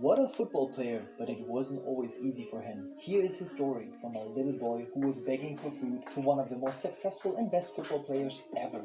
What a football player, but it wasn't always easy for him. Here is his story from a little boy who was begging for food to one of the most successful and best football players ever.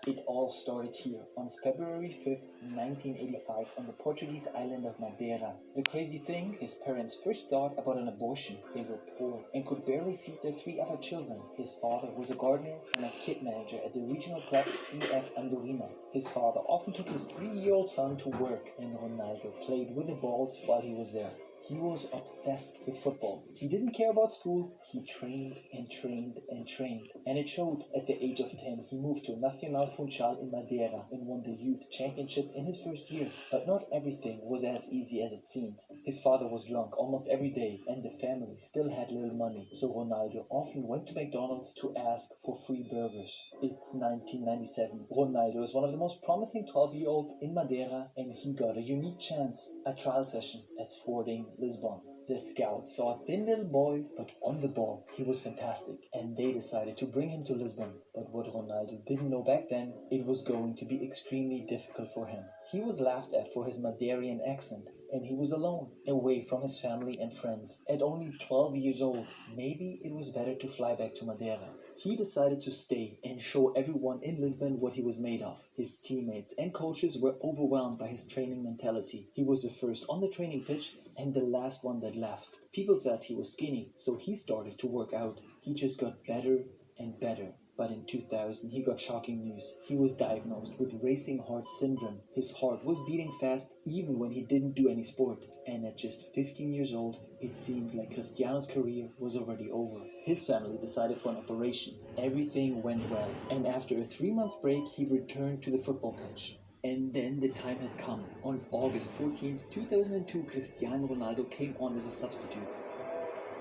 It all started here on February 5th, 1985 on the Portuguese island of Madeira. The crazy thing, his parents first thought about an abortion. They were poor and could barely feed their three other children. His father was a gardener and a kit manager at the regional club CF Andorinha. His father often took his 3-year-old son to work, and Ronaldo played with the balls while he was there. He was obsessed with football. He didn't care about school. He trained and trained and trained. And it showed. At the age of 10, he moved to Nacional Funchal in Madeira and won the youth championship in his first year. But not everything was as easy as it seemed. His father was drunk almost every day, and the family still had little money. So Ronaldo often went to McDonald's to ask for free burgers. It's 1997. Ronaldo is one of the most promising 12-year-olds in Madeira, and he got a unique chance. A trial session at Sporting Lisbon. The scouts saw a thin little boy, but on the ball, he was fantastic, and they decided to bring him to Lisbon. But what Ronaldo didn't know back then, it was going to be extremely difficult for him. He was laughed at for his Madeiran accent, and he was alone, away from his family and friends. At only 12 years old, maybe it was better to fly back to Madeira. He decided to stay and show everyone in Lisbon what he was made of. His teammates and coaches were overwhelmed by his training mentality. He was the first on the training pitch and the last one that left. People said he was skinny, so he started to work out. He just got better and better. But in 2000, he got shocking news. He was diagnosed with racing heart syndrome. His heart was beating fast even when he didn't do any sport. And at just 15 years old, it seemed like Cristiano's career was already over. His family decided for an operation. Everything went well, and after a 3-month break, he returned to the football pitch. And then the time had come. On August 14th, 2002, Cristiano Ronaldo came on as a substitute.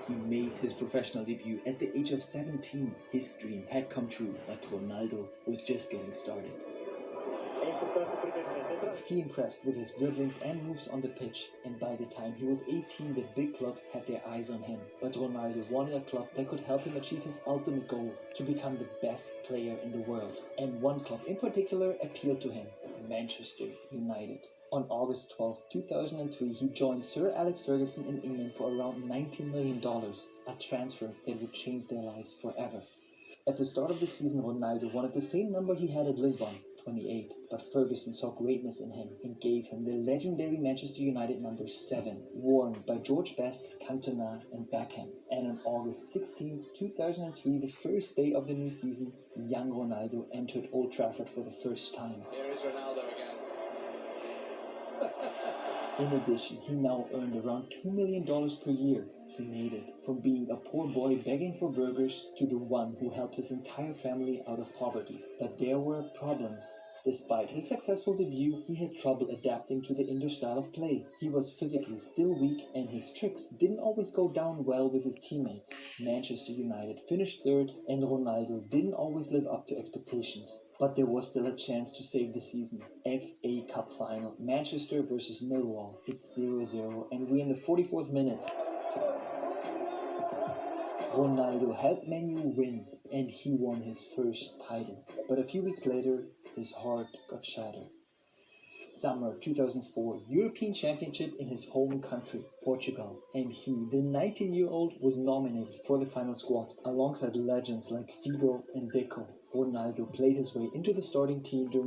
He made his professional debut at the age of 17. His dream had come true, but Ronaldo was just getting started. He impressed with his dribblings and moves on the pitch, and by the time he was 18, the big clubs had their eyes on him. But Ronaldo wanted a club that could help him achieve his ultimate goal, to become the best player in the world. And one club in particular appealed to him, Manchester United. On August 12, 2003, he joined Sir Alex Ferguson in England for around $90 million, a transfer that would change their lives forever. At the start of the season, Ronaldo wanted the same number he had at Lisbon, 28, but Ferguson saw greatness in him and gave him the legendary Manchester United number 7, worn by George Best, Cantona and Beckham. And on August 16, 2003, the first day of the new season, young Ronaldo entered Old Trafford for the first time. Here is Ronaldo again. In addition, he now earned around $2 million per year. He made it from being a poor boy begging for burgers to the one who helped his entire family out of poverty. But there were problems. Despite his successful debut, he had trouble adapting to the English style of play. He was physically still weak, and his tricks didn't always go down well with his teammates. Manchester United finished third, and Ronaldo didn't always live up to expectations. But there was still a chance to save the season. FA Cup final, Manchester versus Millwall. It's 0-0, and we're in the 44th minute. Ronaldo helped Man U win, and he won his first title. But a few weeks later, his heart got shattered. Summer 2004, European Championship in his home country, Portugal, and he, the 19-year-old, was nominated for the final squad, alongside legends like Figo and Deco. Ronaldo played his way into the starting team during